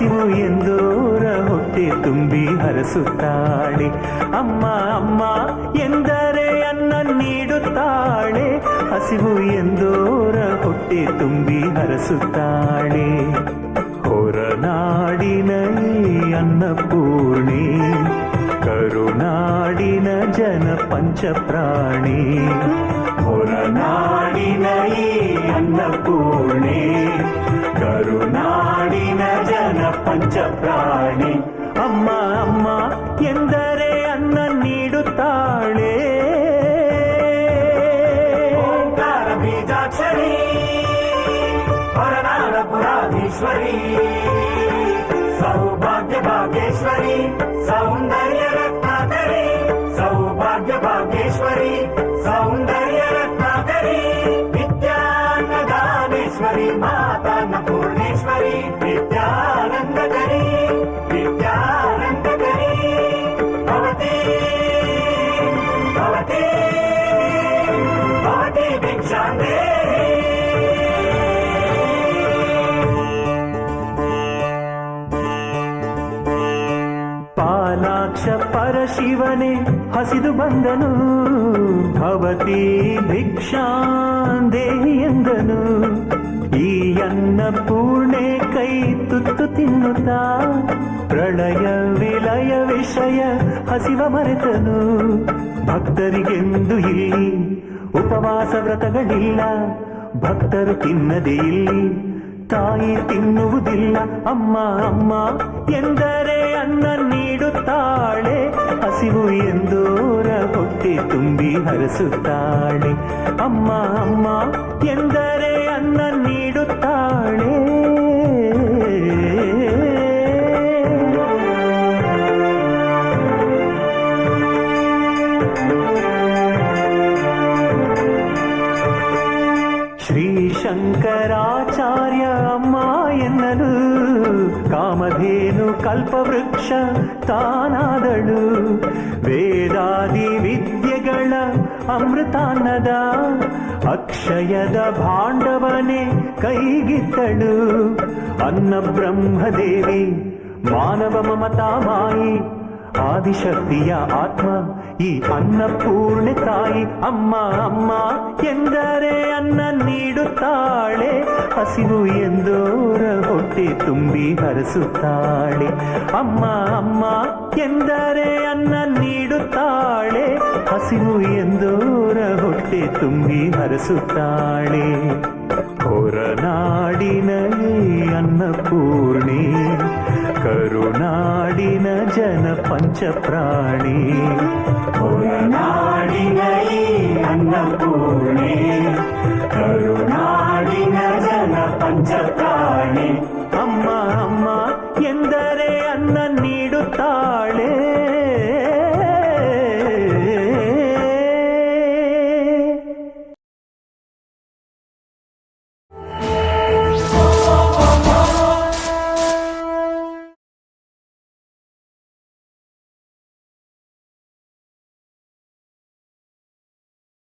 ಹಸಿವು ಎಂದೋರ ಹೊಟ್ಟೆ ತುಂಬಿ ಹರಸುತ್ತಾಳೆ. ಅಮ್ಮ ಅಮ್ಮ ಎಂದರೆ ಅನ್ನ ನೀಡುತ್ತಾಳೆ, ಹಸಿವು ಎಂದೋರ ಹೊಟ್ಟೆ ತುಂಬಿ ಹರಸುತ್ತಾಳೆ. ಹೊರನಾಡಿನ ಈ ಅನ್ನಪೂರ್ಣಿ, ಕರುನಾಡಿನ ಜನ ಪಂಚಪ್ರಾಣಿ. ಹೊರನಾಡಿನ ಈ ಅನ್ನಪೂರ್ಣಿ, ಕರುನಾಡಿನ ಜನ ಪಂಚಪ್ರಾಣಿ. ಅಮ್ಮ ಅಮ್ಮ ಎಂದರೆ ಅನ್ನ ನೀಡುತ್ತಾಳೆ. ಓಂಕಾರ ಬೀಜಾಕ್ಷರಿ, ಹೊರನಾಡ ಪುರಾಧೀಶ್ವರಿ, ಸೌಭಾಗ್ಯ ಭಾಗ್ಯೇಶ್ವರಿ, ಸೌಂದರ್ಯ ರತ್ನಾಕರಿ. ಸೌಭಾಗ್ಯ ಭಾಗ್ಯೇಶ್ವರಿ, ಸೌಂದರ್ಯ ರತ್ನಾಕರಿ, ವಿದ್ಯಾನ್ನದಾನೇಶ್ವರಿ, ಮಾತಾನ್ನ ಪೂರ್ಣೇಶ್ವರಿ, ವಿದ್ಯಾನಂದಕರಿ, ವಿದ್ಯಾನಂದಕರಿ. ಭವತಿ ಭವತಿ ಭವತಿ ಭಿಕ್ಷಾಂದೇ. ಪಾಲಾಕ್ಷ ಪರಶಿವನೇ ಹಸಿದು ಬಂದನು, ಭವತಿ ಭಿಕ್ಷಾಂದೇಹಿ ಎಂದನು. ಈ ಅನ್ನ ಪೂರ್ಣೆ ಕೈ ತುತ್ತು ತಿನ್ನುತ್ತಾ, ಪ್ರಳಯ ವಿಲಯ ವಿಷಯ ಹಸಿವ ಮರೆತನು. ಭಕ್ತರಿಗೆಂದು ಇಲ್ಲಿ ಉಪವಾಸ ವ್ರತಗಳಿಲ್ಲ, ಭಕ್ತರು ತಿನ್ನದೇ ಇಲ್ಲಿ ತಾಯಿ ತಿನ್ನುವುದಿಲ್ಲ. ಅಮ್ಮ ಅಮ್ಮ ಎಂದರೆ ಅನ್ನ ನೀಡುತ್ತಾಳೆ, ಹಸಿವು ಎಂದೋರ ಹೊಟ್ಟೆ ತುಂಬಿ ಹರಸುತ್ತಾಳೆ. ಅಮ್ಮ ಅಮ್ಮ ಎಂದರೆ ಅನ್ನ ನೀಡುತ್ತಾಳೆ. ಶ್ರೀ ಶಂಕರಾಚಾರ್ಯ ಅಮ್ಮ ಎನ್ನಲು, ಕಾಮಧೇನು ಕಲ್ಪವೃಕ್ಷ ತಾನಾದಳು. ವೇದಾದಿ ವಿದ್ಯೆಗಳ ಅಮೃತಾನ್ನದ ಅಕ್ಷಯದ ಭಾಂಡವನೇ ಕೈಗಿತ್ತಳು. ಅನ್ನ ಬ್ರಹ್ಮದೇವಿ ಮಾನವ ಮಮತಾ ಮಾಯಿ, ಆದಿಶಕ್ತಿಯ ಆತ್ಮ ಈ ಅನ್ನಪೂರ್ಣೆ ತಾಯಿ. ಅಮ್ಮ ಅಮ್ಮ ಎಂದರೆ ಅನ್ನ ನೀಡುತ್ತಾಳೆ, ಹಸಿವು ಎಂದೋರ ಹೊಟ್ಟೆ ತುಂಬಿ ಹರಸುತ್ತಾಳೆ. ಅಮ್ಮ ಅಮ್ಮ ಎಂದರೆ ಅನ್ನ ನೀಡುತ್ತಾಳೆ, ಹಸಿವು ಎಂದೋರ ಹೊಟ್ಟೆ ತುಂಬಿ ಹರಸುತ್ತಾಳೆ. ಹೊರನಾಡಿನ ಈ ಅನ್ನಪೂರ್ಣಿ, ಕರುನಾಡಿನ ಜನ ಪಂಚಪ್ರಾಣಿ. ಹೊರನಾಡಿನ ಈ ಅನ್ನಪೂರ್ಣೆ, ಕರುನಾಡಿನ ಜನ ಪಂಚಪ್ರಾಣಿ. ಅಮ್ಮ ಅಮ್ಮ ಎಂದರೆ ಅನ್ನ ನೀಡುತ್ತಾಳೆ.